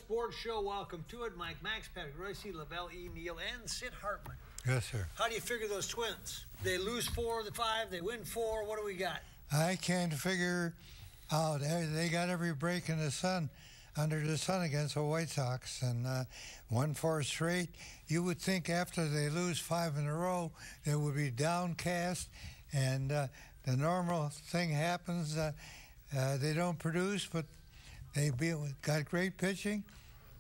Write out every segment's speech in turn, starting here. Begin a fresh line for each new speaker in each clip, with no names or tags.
Sports Show. Welcome to it. Mike Max, Patrick Royce, Lavelle E. Neal, and Sid Hartman.
Yes, sir.
How do you figure those Twins? They lose 4 of the 5. They win 4. What do we got?
I can't figure out. They got every break in the sun, under the sun against the White Sox, and won 4 straight. You would think after they lose 5 in a row, they would be downcast, and the normal thing happens. They don't produce, but they got great pitching,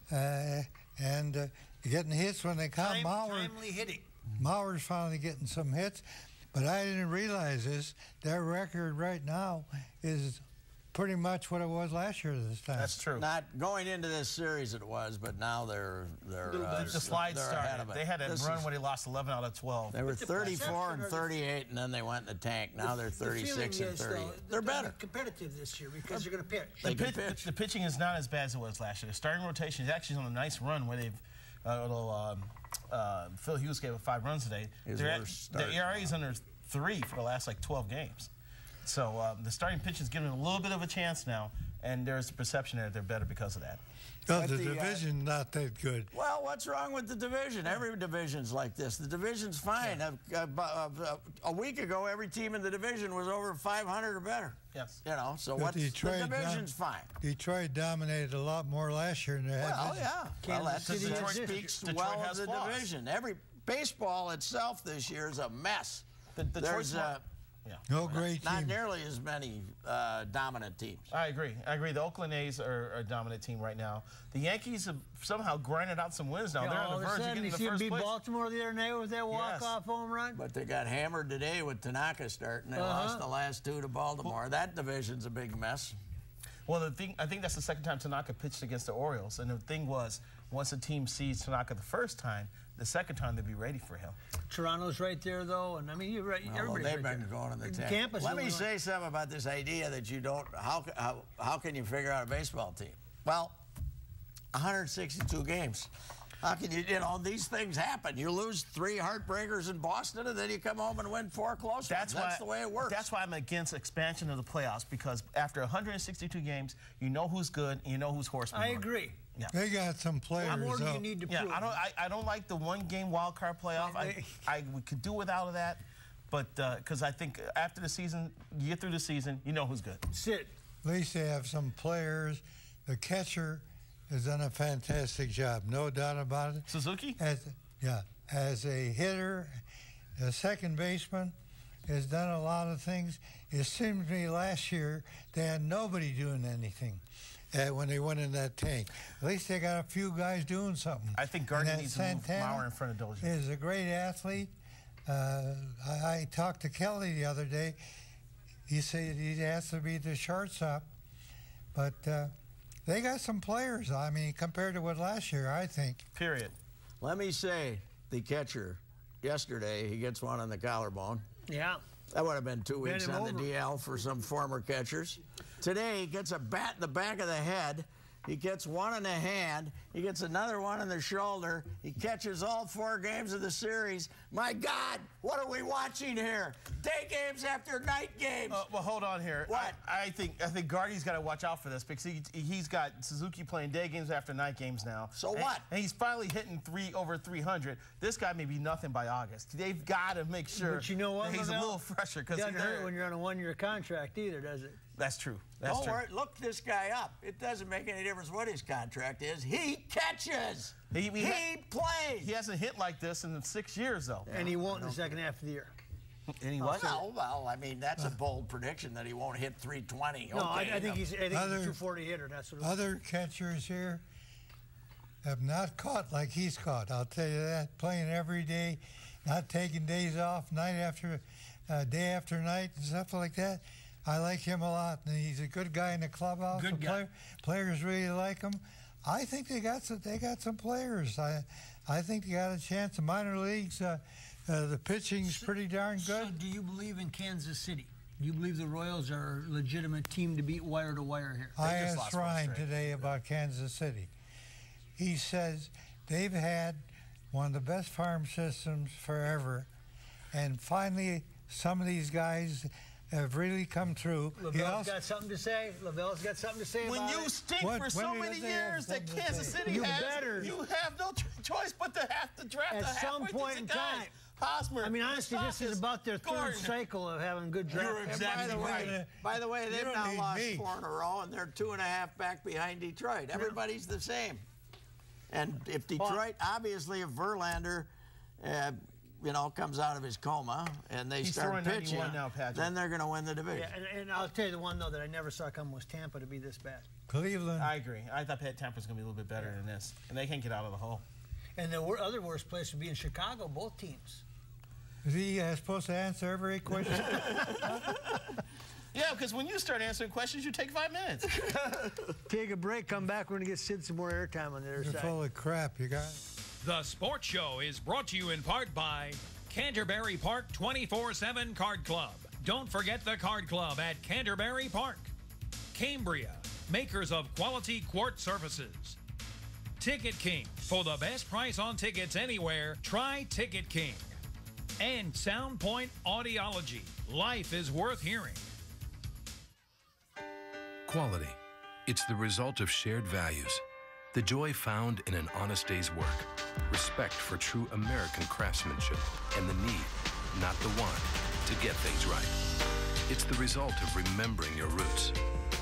and getting hits when they come.
Timely hitting.
Mauer's finally getting some hits, but I didn't realize this. Their record right now is pretty much what it was last year this time.
That's true.
Not going into this series it was, but now they're
the slide started. They had a run when they lost 11 out of 12.
They were 34 and 38, and then they went in the tank. Now they're 36 and 30. They're better.
Competitive this year because they're going to pitch.
The pitching is not as bad as it was last year. The starting rotation is actually on a nice run where they've Phil Hughes gave up 5 runs today. The ERA is under 3 for the last like 12 games. So the starting pitch is giving them a little bit of a chance now, and there's the perception that they're better because of that.
No, the division not that good.
Well, what's wrong with the division? Every division's like this. The division's fine. Yeah. A week ago, every team in the division was over 500 or better.
Yes.
You know, so the division's fine.
Detroit dominated a lot more last year than they had.
Well, yeah. Well, that
Detroit
speaks well of the division. Every baseball itself this year is a mess. There's
no great team.
Not nearly as many dominant teams.
I agree. The Oakland A's are a dominant team right now. The Yankees have somehow grinded out some wins now. They're on the verge of getting the first place.
You beat Baltimore the other night with that walk-off home run.
But they got hammered today with Tanaka starting. They lost the last 2 to Baltimore. That division's a big mess.
Well, I think that's the second time Tanaka pitched against the Orioles. And the thing was, once a team sees Tanaka the first time, the second time they'll be ready for him.
Toronto's right there, though, and I mean, you're right.
Well, they've been going in the tank. Let me say something about this idea that you don't. How can you figure out a baseball team? Well, 162 games. How can you know, these things happen. You lose 3 heartbreakers in Boston, and then you come home and win 4 close ones. That's the way it works.
That's why I'm against expansion of the playoffs, because after 162 games, you know who's good and you know who's horseman.
I agree.
Yeah. They got some players.
How more do you need to prove?
I don't like the 1-game wild card playoff. We could do without that, but because I think after the season, you get through the season, you know who's good.
Sid.
At least they have some players. The catcher has done a fantastic job, no doubt about it.
Suzuki?
As a hitter, a second baseman, has done a lot of things. It seemed to me last year they had nobody doing anything when they went in that tank. At least they got a few guys doing something.
I think Gardner needs to move Mauer in front of Dozier.
Is a great athlete. I talked to Kelly the other day. He said he has to be the shortstop, but they got some players, I mean, compared to what last year, I think.
Period.
Let me say, the catcher, yesterday, he gets one on the collarbone.
Yeah.
That would have been 2 weeks on the DL for some former catchers. Today, he gets a bat in the back of the head. He gets one in the hand. He gets another one in the shoulder. He catches all 4 games of the series. My God, what are we watching here? Day games after night games.
Well, hold on here.
What?
I think Gardy's got to watch out for this, because he's got Suzuki playing day games after night games now.
So what?
And he's finally hitting over 300. This guy may be nothing by August. They've got to make sure
but you know what,
that he's a little fresher. It
doesn't hurt when you're on a 1-year contract either, does it?
That's true.
Don't worry. Look this guy up. It doesn't make any difference what his contract is. He catches. He plays.
He hasn't hit like this in 6 years, though.
And he won't in the second half of the year.
And he what?
Well, I mean, that's a bold prediction that he won't hit 320.
No, okay, I think he's a 240 hitter. That's what
other catchers here have not caught like he's caught. I'll tell you that. Playing every day, not taking days off, day after night, and stuff like that. I like him a lot, and he's a good guy in the clubhouse.
Good guy.
Players really like him. I think they got some players. I think they got a chance. The minor leagues, the pitching's pretty darn good.
So do you believe in Kansas City? Do you believe the Royals are a legitimate team to beat wire to wire here?
I asked Ryan today about Kansas City. He says they've had one of the best farm systems forever, and finally some of these guys have really come through.
Lavelle's got something to say. Lavelle's got something to say
when
about
you stink for so many years that Kansas City
you
has,
better.
you have no choice but to have to draft
at some point in time.
Hosmer,
I mean, honestly, this is about their third cycle of having good draft.
You're exactly right.
By the way, they've now lost 4 in a row, and they're 2.5 back behind Detroit. Everybody's the same. And if Detroit, obviously, if Verlander, you know, comes out of his coma and they start pitching,
now,
then they're going to win the division.
Yeah, and I'll tell you the one, though, that I never saw coming was Tampa to be this bad.
Cleveland.
I agree. I thought Tampa was going to be a little bit better than this, and they can't get out of the hole.
And the other worst place would be in Chicago, both teams.
Is he supposed to answer every question?
Yeah, because when you start answering questions, you take 5 minutes.
Take a break, come back. We're going to get Sid some more airtime on the other side.
You're full of crap, you guys.
The Sports Show is brought to you in part by Canterbury Park 24/7 Card Club. Don't forget the Card Club at Canterbury Park. Cambria, makers of quality quartz surfaces. Ticket King. For the best price on tickets anywhere, try Ticket King. And Soundpoint Audiology. Life is worth hearing.
Quality. It's the result of shared values. The joy found in an honest day's work. Respect for true American craftsmanship. And the need, not the want, to get things right. It's the result of remembering your roots.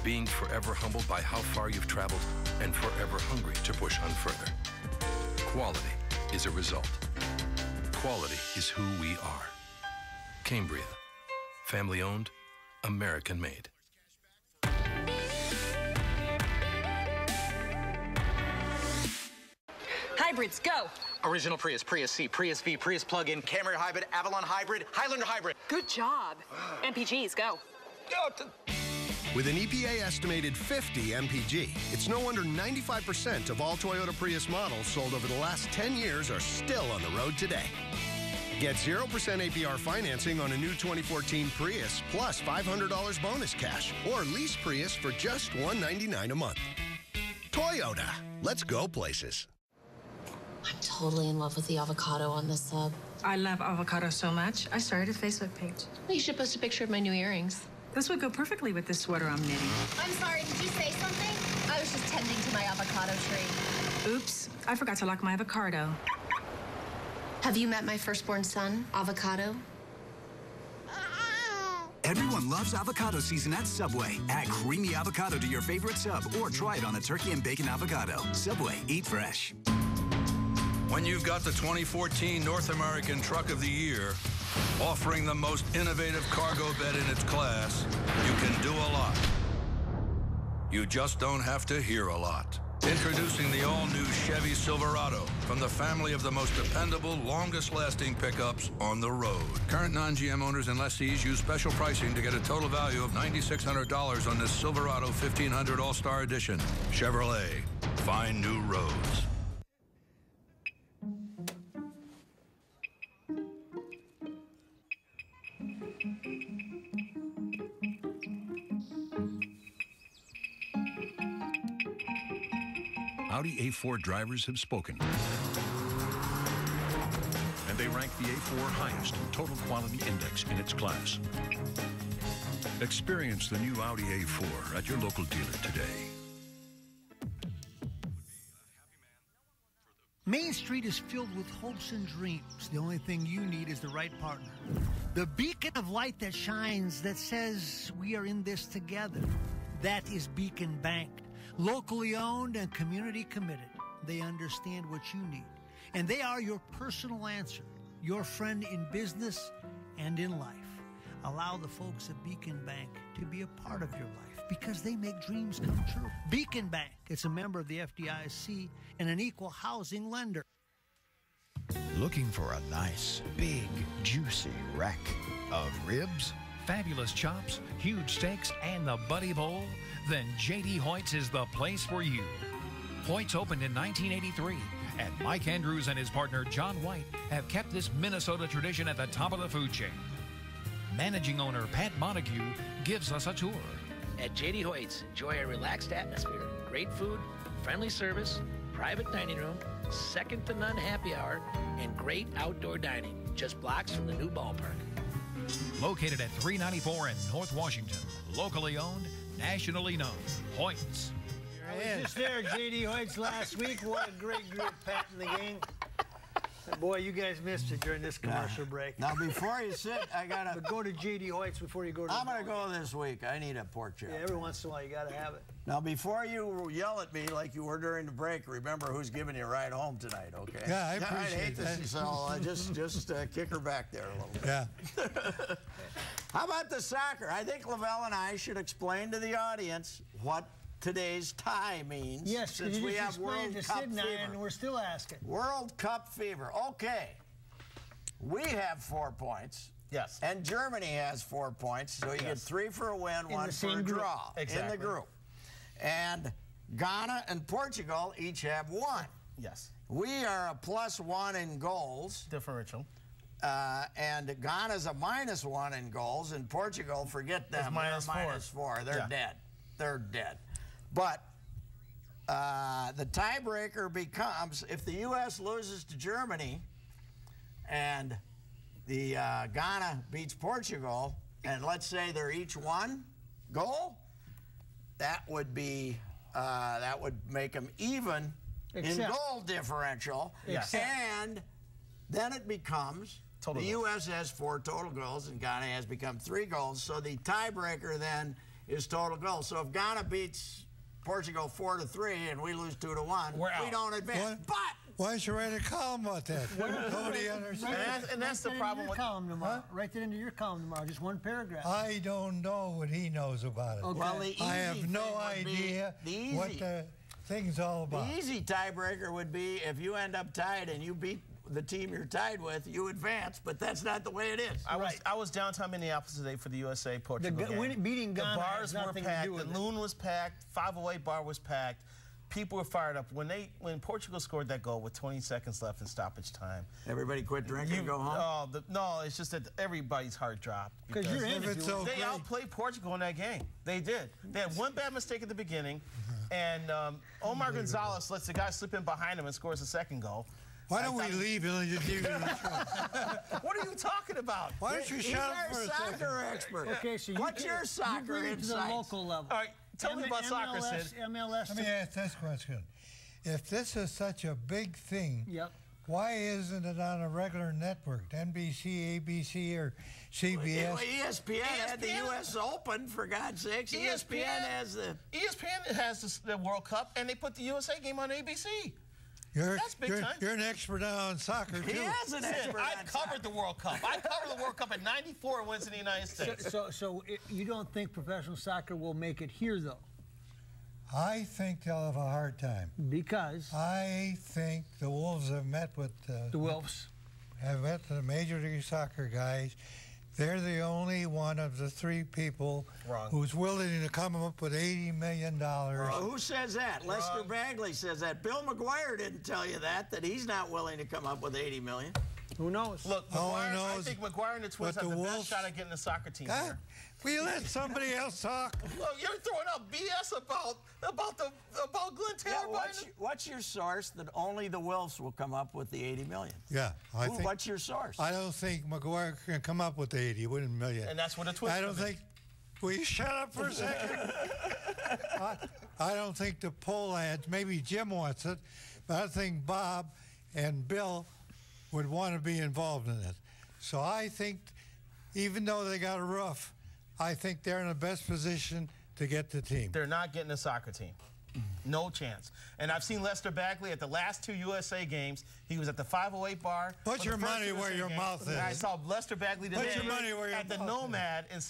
Being forever humbled by how far you've traveled and forever hungry to push on further. Quality is a result. Quality is who we are. Cambria. Family owned, American made.
Hybrids, go!
Original Prius, Prius C, Prius V, Prius plug-in, Camry hybrid, Avalon hybrid, Highlander hybrid.
Good job. MPGs, go.
With an EPA estimated 50 MPG, it's no wonder 95% of all Toyota Prius models sold over the last 10 years are still on the road today. Get 0% APR financing on a new 2014 Prius plus $500 bonus cash, or lease Prius for just $199 a month. Toyota, let's go places.
I'm totally in love with the avocado on this sub.
I love avocado so much, I started a Facebook page.
You should post a picture of my new earrings.
This would go perfectly with this sweater I'm knitting.
I'm sorry, did you say something? I was just tending to my avocado tree.
Oops, I forgot to lock my avocado.
Have you met my firstborn son, Avocado?
Everyone loves avocado season at Subway. Add creamy avocado to your favorite sub or try it on a turkey and bacon avocado. Subway, eat fresh.
When you've got the 2014 North American Truck of the Year, offering the most innovative cargo bed in its class, you can do a lot. You just don't have to hear a lot. Introducing the all-new Chevy Silverado from the family of the most dependable, longest-lasting pickups on the road. Current non-GM owners and lessees use special pricing to get a total value of $9,600 on this Silverado 1500 All-Star Edition. Chevrolet, find new roads.
Audi A4 drivers have spoken. And they rank the A4 highest in total quality index in its class. Experience the new Audi A4 at your local dealer today.
Main Street is filled with hopes and dreams. The only thing you need is the right partner. The beacon of light that shines, that says we are in this together. That is Beacon Bank. Locally owned and community committed. They understand what you need. And they are your personal answer, your friend in business and in life. Allow the folks at Beacon Bank to be a part of your life because they make dreams come true. Beacon Bank, it's a member of the FDIC and an equal housing lender.
Looking for a nice, big, juicy rack of ribs?
Fabulous chops, huge steaks, and the Buddy Bowl? Then J.D. Hoyt's is the place for you. Hoyt's opened in 1983, and Mike Andrews and his partner John White have kept this Minnesota tradition at the top of the food chain. Managing owner Pat Montague gives us a tour.
At J.D. Hoyt's, enjoy a relaxed atmosphere, great food, friendly service, private dining room, second-to-none happy hour, and great outdoor dining, just blocks from the new ballpark.
Located at 394 in North Washington. Locally owned, nationally known. Hoyts.
I was just there, J.D. Hoyts, last week. What a great group, Pat, in the gang. Boy, you guys missed it during this commercial break.
Now, before you sit, I got to...
But go to J.D. Hoyts before you go to...
I'm going to go this week. I need a pork chop.
Yeah, every once in a while, you got to have it.
Now, before you yell at me like you were during the break, remember who's giving you a ride home tonight, okay?
Yeah, I appreciate
that. So just kick her back there a little bit.
Yeah.
How about the soccer? I think Lavelle and I should explain to the audience what today's tie means.
Yes,
since we have World Cup fever.
And we're still asking.
World Cup fever. Okay. We have 4 points.
Yes.
And Germany has 4 points, so you get 3 for a win, 1 for a draw in the group. And Ghana and Portugal each have 1.
Yes.
We are a +1 in goals.
Differential.
And Ghana's a -1 in goals, and Portugal, forget them, they're -4. They're dead. They're dead. But the tiebreaker becomes if the U.S. loses to Germany and the Ghana beats Portugal, and let's say they're each 1 goal, that would be that would make them even in goal differential. And then it becomes the U.S. has 4 total goals and Ghana has become 3 goals. So the tiebreaker then is total goals. So if Ghana beats Portugal 4-3 and we lose 2-1, we don't advance. But
why don't you write a column about that? Nobody understands.
And that's the problem with
column tomorrow. Write that into your column tomorrow. Just 1 paragraph.
I don't know what he knows about it.
Okay.
Well,
I have no idea what the thing's all about.
The easy tiebreaker would be if you end up tied and you beat the team you're tied with, you advance, but that's not the way it is.
I was downtown Minneapolis today for the USA-Portugal game.
Beating Ghana,
the bars were packed, the Loon was packed, 508 bar was packed. People were fired up. When Portugal scored that goal with 20 seconds left in stoppage time,
everybody quit drinking and go home?
No, it's just that everybody's heart dropped.
Because you're in it.
They outplayed Portugal in that game. They did. They had 1 bad mistake at the beginning, and Omar Gonzalez lets the guy slip in behind him and scores the 2nd goal.
Why don't we leave and just give you the show?
What are you talking about?
Why don't you shut up for a second?
He's our soccer expert.
Okay, so
what's your soccer insight?
To the local level.
All right, tell me about soccer, Sid.
MLS.
Let me ask this question. If this is such a big thing, why isn't it on a regular network? NBC, ABC, or CBS?
Well, ESPN had the U.S. Open, for God's sakes. ESPN has
the World Cup, and they put the USA game on ABC. That's big time.
You're an expert on soccer, too.
He is an expert.
I've covered the World Cup. I covered the World Cup in '94 and wins in the United States.
So you don't think professional soccer will make it here, though?
I think they'll have a hard time.
Because?
I think the Wolves have met with...
the Wolves?
Have met the Major League Soccer guys. They're the only one of the 3 people who's willing to come up with $80 million.
Well, who says that? Lester Bagley says that. Bill McGuire didn't tell you that he's not willing to come up with $80 million.
Who knows?
Look, I think McGuire and the Twins have the best shot at getting the soccer team here.
Will you let somebody else talk?
Look, you're throwing out BS about Glenn Taylor.
What's your source that only the Wolves will come up with the $80 million?
Yeah,
what's your source?
I don't think McGuire can come up with the $80 million.
And that's what the Twins.
I don't think. Will you shut up for a second? I don't think the poll ads. Maybe Jim wants it, but I think Bob and Bill would want to be involved in it. So I think, even though they got a roof, I think they're in the best position to get the team.
They're not getting a soccer team. No chance. And I've seen Lester Bagley at the last 2 USA games. He was at the 508 bar.
Put your money where your mouth is.
And I saw Lester Bagley today at the Nomad in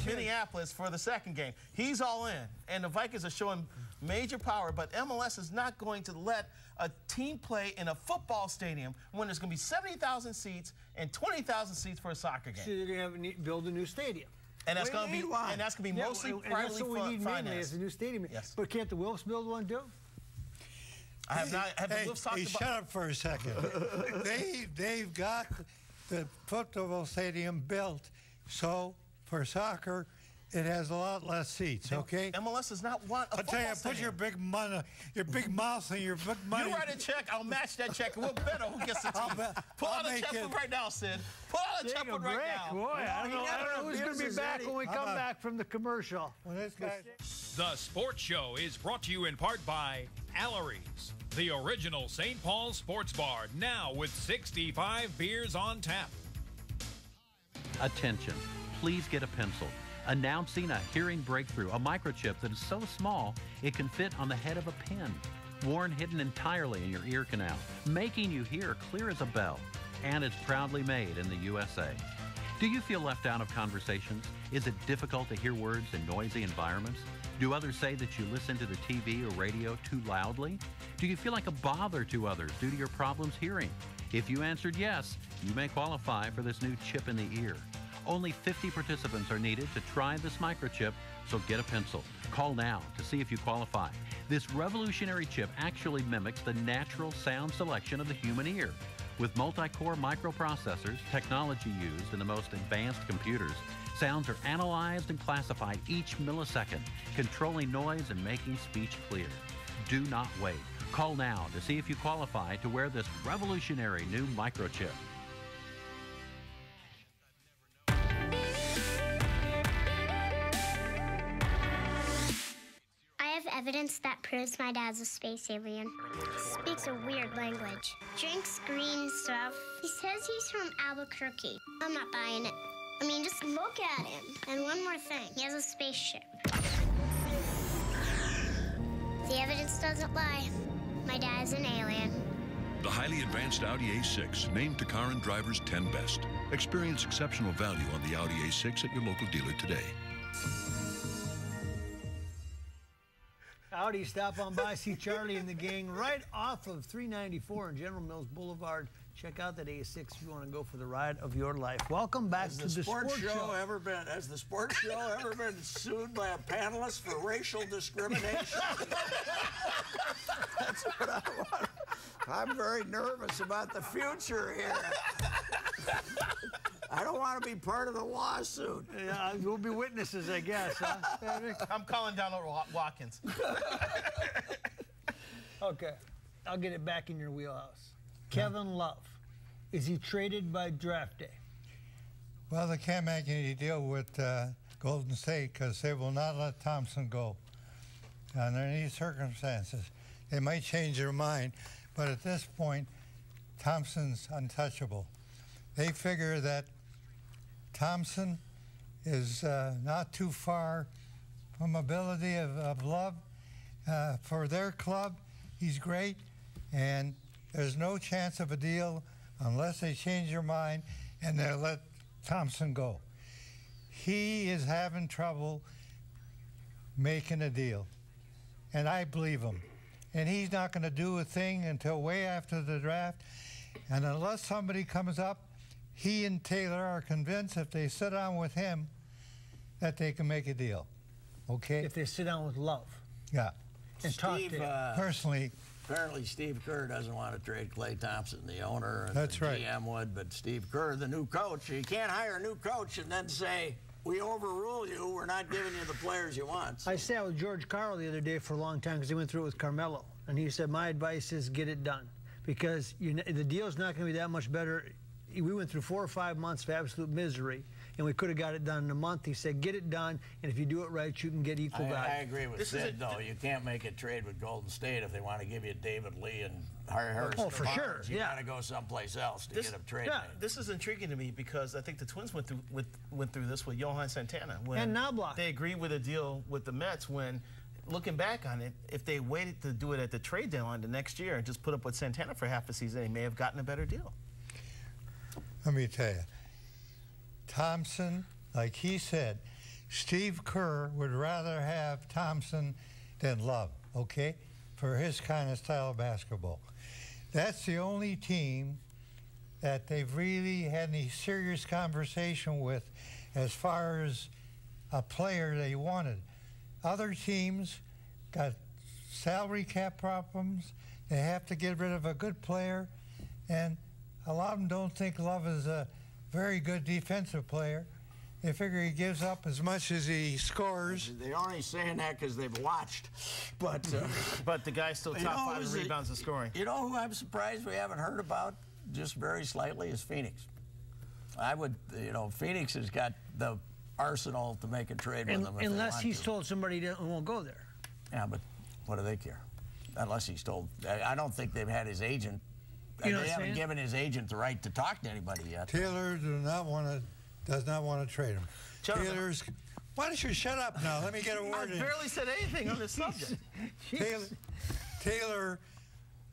Minneapolis for the 2nd game. He's all in. And the Vikings are showing major power, but MLS is not going to let a team play in a football stadium when there's going to be 70,000 seats and 20,000 seats for a soccer game.
So they're going to build a new stadium.
And that's going to be mostly privately financed.
That's what we need mainly is a new stadium.
Yes.
But can't the Wolves build one too?
I have not. Have the Wolves talked about?
Shut up for a second. They've got the football stadium built, so for soccer, it has a lot less seats, okay?
MLS is not one.
I'll tell you, put your big mouth and your big money.
You write a check, I'll match that check, and we'll bet who gets the team. Pull out a checkbook right now, Sid. Pull out a checkbook right now.
Boy, I don't know who's going to be back when we come back from the commercial.
The Sports Show is brought to you in part by Alary's, the original St. Paul sports bar, now with 65 beers on tap.
Attention, please get a pencil. Announcing a hearing breakthrough, a microchip that is so small it can fit on the head of a pin, worn hidden entirely in your ear canal, making you hear clear as a bell. And it's proudly made in the USA. Do you feel left out of conversations? Is it difficult to hear words in noisy environments? Do others say that you listen to the TV or radio too loudly? Do you feel like a bother to others due to your problems hearing? If you answered yes, you may qualify for this new chip in the ear. Only 50 participants are needed to try this microchip, so get a pencil. Call now to see if you qualify. This revolutionary chip actually mimics the natural sound selection of the human ear. With multi-core microprocessors, technology used in the most advanced computers, sounds are analyzed and classified each millisecond, controlling noise and making speech clear. Do not wait. Call now to see if you qualify to wear this revolutionary new microchip.
Evidence that proves my dad's a space alien. Speaks a weird language. Drinks green stuff. He says he's from Albuquerque. I'm not buying it. I mean, just look at him. And one more thing. He has a spaceship. The evidence doesn't lie. My dad's an alien.
The highly advanced Audi A6, named to car and drivers 10 best. Experience exceptional value on the Audi A6 at your local dealer today.
Howdy, stop on by, see Charlie and the gang right off of 394 and General Mills Boulevard. Check out that A6 if you want to go for the ride of your life. Welcome back to the sports show.
Has the sports show ever been sued by a panelist for racial discrimination? That's what I want. I'm very nervous about the future here. I don't want to be part of the lawsuit.
Yeah, we'll be witnesses, I guess. Huh?
I'm calling down Watkins.
Okay, I'll get it back in your wheelhouse. Kevin Love, is he traded by draft day?
Well, they can't make any deal with Golden State because they will not let Thompson go under any circumstances. They might change their mind, but at this point, Thompson's untouchable. They figure that Thompson is not too far from ability of Love. For their club, he's great, and there's no chance of a deal unless they change their mind and they let Thompson go. He is having trouble making a deal, and I believe him. And he's not going to do a thing until way after the draft, and unless somebody comes up, he and Taylor are convinced if they sit down with him that they can make a deal. Okay?
If they sit down with Love.
Yeah.
And talk to him.
Personally.
Apparently Steve Kerr doesn't want to trade Klay Thompson, the owner, and
that's
the
right.
GM would, but Steve Kerr, the new coach, you can't hire a new coach and then say, we overrule you, we're not giving you the players you want. So.
I sat with George Karl the other day for a long time because he went through it with Carmelo, and he said, my advice is get it done because the deal's not going to be that much better. We went through 4 or 5 months of absolute misery, and we could have got it done in a month. He said, get it done, and if you do it right, you can get equal value.
I agree with Sid, though. You can't make a trade with Golden State if they want to give you David Lee and Harrison.
Oh, for sure.
You got to go someplace else to get a trade made.
This is intriguing to me because I think the Twins went through this with Johan Santana.
And Knobloch.
They agreed with a deal with the Mets when, looking back on it, if they waited to do it at the trade deadline the next year and just put up with Santana for half a season, they may have gotten a better deal.
Let me tell you, Thompson, like he said, Steve Kerr would rather have Thompson than Love, okay, for his kind of style of basketball. That's the only team that they've really had any serious conversation with as far as a player they wanted. Other teams got salary cap problems. They have to get rid of a good player, and a lot of them don't think Love is a very good defensive player, They figure he gives up as much as he scores.
They're only saying that because they've watched. But
the guy's still top 5 in rebounds and scoring.
You know who I'm surprised we haven't heard about just very slightly is Phoenix. I would, Phoenix has got the arsenal to make a trade with them.
Unless he's told somebody that won't go there.
Yeah, but what do they care? Unless he's told. I don't think they've had his agent. They haven't given his agent the right to talk to anybody yet.
Taylor does not want to trade him. Taylor's. Why don't you shut up now? Let me get a word in.
I barely said anything on this subject.
Taylor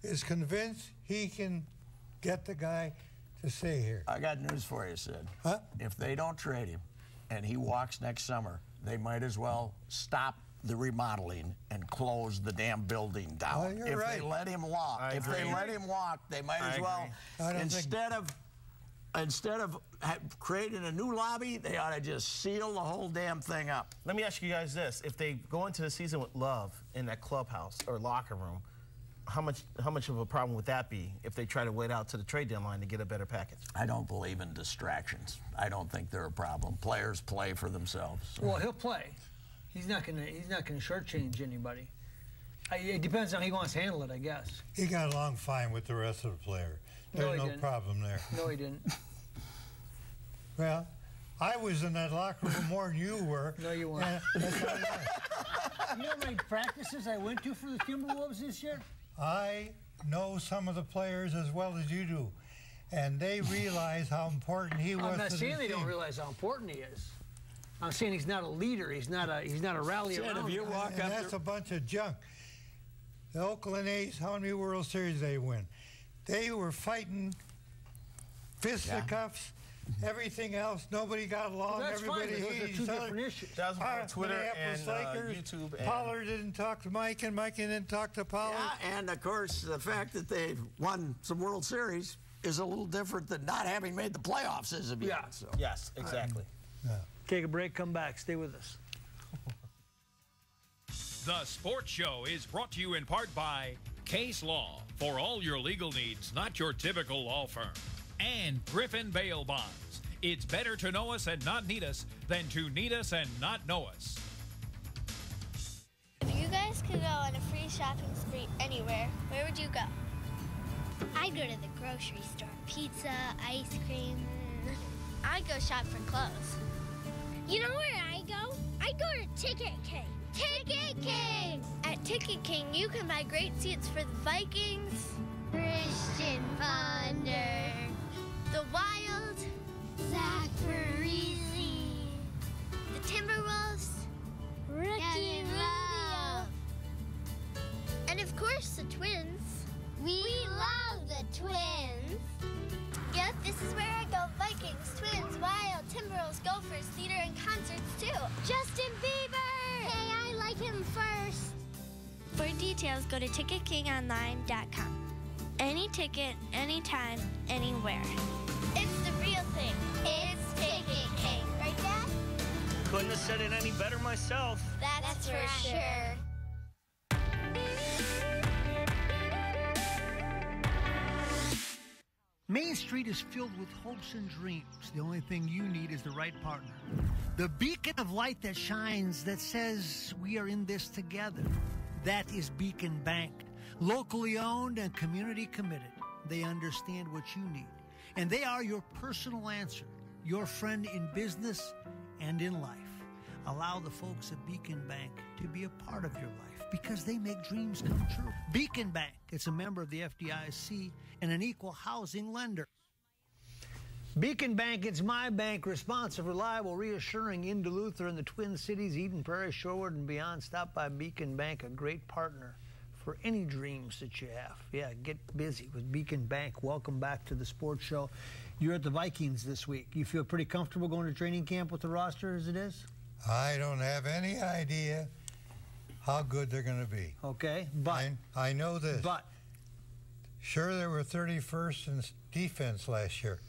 is convinced he can get the guy to stay here.
I got news for you, Sid.
Huh?
If they don't trade him and he walks next summer, they might as well stop the remodeling and close the damn building down.
Oh, you're right.
If they let him walk, they might as well. Instead of creating a new lobby, they ought to just seal the whole damn thing up.
Let me ask you guys this: if they go into the season with love in that clubhouse or locker room, how much of a problem would that be if they try to wait out to the trade deadline to get a better package?
I don't believe in distractions. I don't think they're a problem. Players play for themselves. So.
Well, he'll play. He's not gonna shortchange anybody. It depends on how he wants to handle it, I guess.
He got along fine with the rest of the players. There's no problem there.
No, he didn't.
Well, I was in that locker room more than you were.
No, you weren't. You know how many practices I went to for the Timberwolves this year?
I know some of the players as well as you do, and they realize how important he was to the team. I'm not saying they
don't realize how important he is. I'm saying he's not a leader. He's not a rally around.
If you walk up
that's a bunch of junk. The Oakland A's, how many World Series they win? They were fighting fisticuffs, everything else. Nobody got along.
Well,
everybody hated each other.
That was on Twitter and
Lakers,
YouTube. And
Pollard didn't talk to Mike, and Mike didn't talk to Pollard.
Yeah, and of course, the fact that they've won some World Series is a little different than not having made the playoffs as of yet.
Yeah.
So.
Yes, exactly.
Take a break, come back, stay with us.
The Sports Show is brought to you in part by Case Law, for all your legal needs, not your typical law firm. And Griffin Bail Bonds. It's better to know us and not need us than to need us and not know us.
If you guys could go on a free shopping spree anywhere, where would you go? I'd go to the grocery store. Pizza, ice cream. I'd go shop for clothes. You know where I go? I'd go to Ticket King. Ticket King! At Ticket King, you can buy great seats for the Vikings, Christian Ponder, the Wild, Zach Parise, the Timberwolves, Ricky Rubio, and of course the Twins. We love the Twins. Yep, this is where I go. Vikings, Twins, Wild, Timberwolves, Gophers, theater, and concerts too. Justin Bieber! Hey, I like him first. For details, go to ticketkingonline.com. Any ticket, anytime, anywhere. It's the real thing. It's Ticket King. Right, Dad?
Couldn't have said it any better myself.
That's for sure.
Main Street is filled with hopes and dreams. The only thing you need is the right partner. The beacon of light that shines that says we are in this together. That is Beacon Bank. Locally owned and community committed. They understand what you need. And they are your personal answer. Your friend in business and in life. Allow the folks at Beacon Bank to be a part of your life because they make dreams come true. Beacon Bank, it's a member of the FDIC and an equal housing lender. Beacon Bank, it's my bank. Responsive, reliable, reassuring in Duluth or in the Twin Cities, Eden Prairie, Shorewood, and beyond. Stop by Beacon Bank, a great partner for any dreams that you have. Yeah, get busy with Beacon Bank. Welcome back to the Sports Show. You're at the Vikings this week. You feel pretty comfortable going to training camp with the roster as it is?
I don't have any idea how good they're going to be.
Okay, but
I know this.
But
sure, they were 31st in defense last year,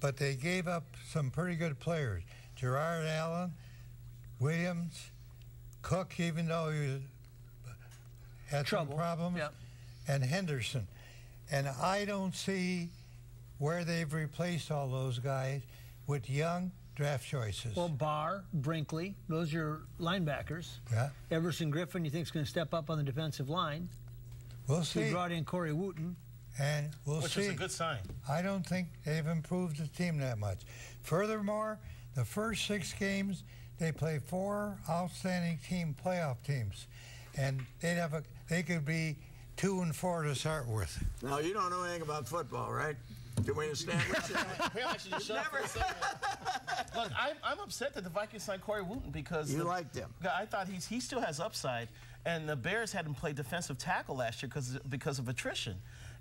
but they gave up some pretty good players. Gerard Allen, Williams, Cook, even though he had some problems, and Henderson. And I don't see where they've replaced all those guys with young, draft choices.
Well, Barr, Brinkley, those are linebackers.
Yeah.
Everson Griffin, you think is going to step up on the defensive line.
We'll see.
We brought in Corey Wooten.
And we'll see.
Which is a good sign.
I don't think they've improved the team that much. Furthermore, the first 6 games, they play 4 outstanding playoff teams. And they could be 2 and 4 to start with.
Now, you don't know anything about football, right? Can we establish that?
Look, I'm upset that the Vikings signed Corey Wooten because...
You liked him.
I thought he still has upside. And the Bears had him play defensive tackle last year because of attrition.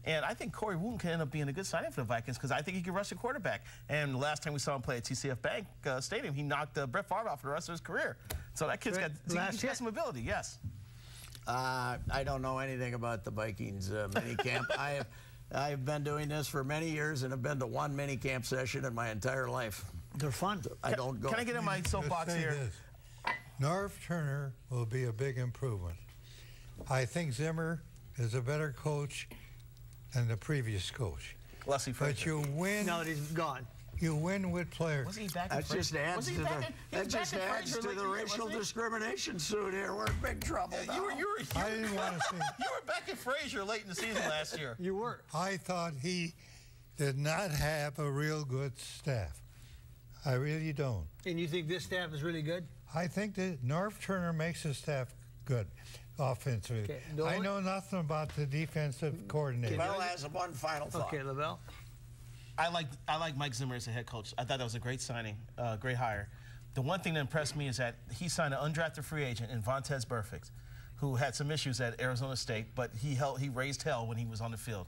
And I think Corey Wooten can end up being a good signing for the Vikings because I think he can rush the quarterback. And the last time we saw him play at TCF Bank Stadium, he knocked Brett Favre off for the rest of his career. So that kid's got some ability, yes.
I don't know anything about the Vikings minicamp. I've been doing this for many years and have been to 1 minicamp session in my entire life.
They're fun.
I don't go.
Can I get in my soapbox here?
Norv Turner will be a big improvement. I think Zimmer is a better coach than the previous coach. But you win.
Now that he's gone.
You win with players.
Wasn't he back in
That just adds to the racial discrimination suit here. We're in big trouble now.
I didn't want to see.
You were back in Frazier late in the season last year.
You were.
I thought he did not have a real good staff. I really don't.
And you think this staff is really good?
I think that Norv Turner makes his staff good offensively.
Okay.
I know nothing about the defensive coordinator.
Lavelle has one final thought.
Okay, Lavelle.
I like Mike Zimmer as a head coach. I thought that was a great signing, great hire. The one thing that impressed me is that he signed an undrafted free agent in Vontaze Burfict, who had some issues at Arizona State, but he raised hell when he was on the field.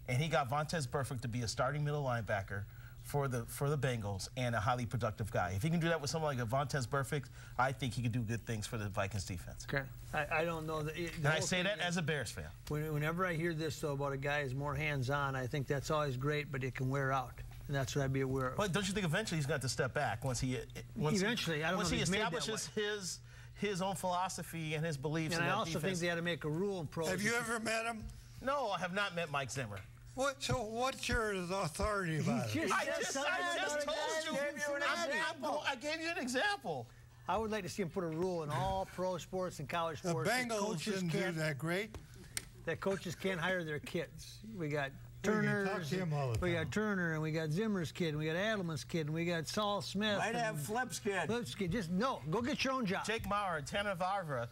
And he got Vontaze Burfict to be a starting middle linebacker for the Bengals and a highly productive guy. If he can do that with someone like a Vontaze Burfict, I think he could do good things for the Vikings defense.
Okay. I don't know.
And I say that as a Bears fan.
Whenever I hear this, though, about a guy who's more hands-on, I think that's always great, but it can wear out. And that's what I'd be aware of.
But don't you think eventually he's going to have to step back once he establishes his own philosophy and his beliefs?
And I also think they had to make a rule in pros.
Have you ever met him?
No, I have not met Mike Zimmer.
So what's your authority about it?
I just told you. I gave you an example.
I would like to see him put a rule in all pro sports and college sports.
The Bengals didn't do that great.
That coaches can't hire their kids. We got Turner. We got Turner, and we got Zimmer's kid, and we got Adelman's kid, and we got Saul Smith.
Might have Flip's kid.
Flip's kid. Just no. Go get your own job.
Jake Maurer and Tanner Varva.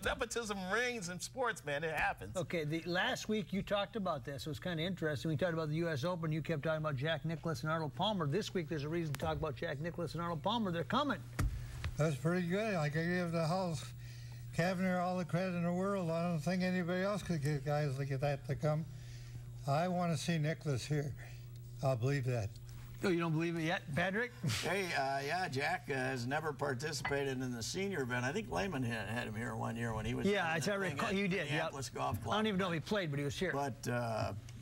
Nepotism reigns in sports, man. It happens.
Okay. Last week you talked about this. It was kind of interesting. We talked about the U.S. Open. You kept talking about Jack Nicklaus and Arnold Palmer. This week there's a reason to talk about Jack Nicklaus and Arnold Palmer. They're coming.
That's pretty good. I can give the House Kavanaugh all the credit in the world. I don't think anybody else could get guys like that to come. I want to see Nicklaus here. I'll believe that.
Oh, you don't believe it yet, Patrick?
Hey, yeah, Jack has never participated in the senior event. I think Lehman had him here one year when he was.
Yeah, I recall. You did. Yeah.
Golf Club.
I don't even know if he played, but he was here.
But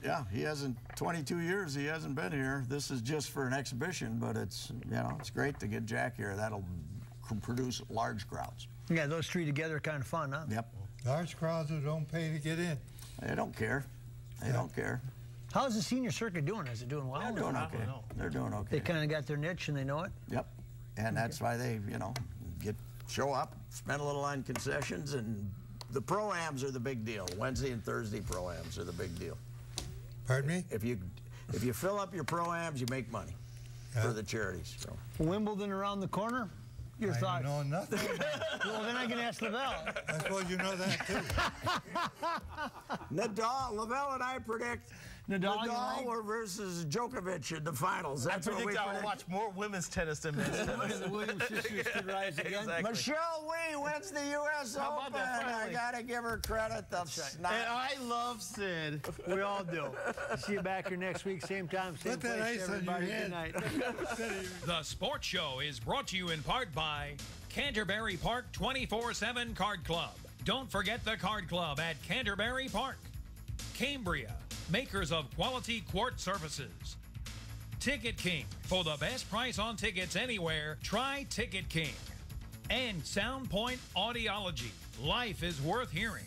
yeah, he hasn't. 22 years he hasn't been here. This is just for an exhibition, but it's it's great to get Jack here. That'll produce large crowds.
Yeah, those three together are kind of fun, huh?
Yep.
Large crowds who don't pay to get in.
They don't care. They don't care.
How's the senior circuit doing? Is it doing well?
They're doing okay. They're doing okay.
They kind of got their niche and they know it?
Yep. And that's why they, show up, spend a little on concessions, and the pro-ams are the big deal. Wednesday and Thursday pro-ams are the big deal.
Pardon me?
If you fill up your pro-ams, you make money for the charities. So.
Wimbledon around the corner? Your thoughts?
I know nothing.
Well, then I can ask Lavelle.
I suppose you know that, too.
Lavelle and I predict Nadal versus Djokovic in the finals. That's
I predict I will watch more women's tennis than men's tennis.
The Williams sisters could rise again.
Exactly.
Michelle Wee wins the U.S. Open. I got to give her credit. That's
right. And I love Sid.
We all do. See you back here next week, same time, same place. Everybody, good night.
The Sports Show is brought to you in part by Canterbury Park 24/7 Card Club. Don't forget the Card Club at Canterbury Park. Cambria, makers of quality quart surfaces. Ticket King. For the best price on tickets anywhere, try Ticket King. And Soundpoint Audiology. Life is worth hearing.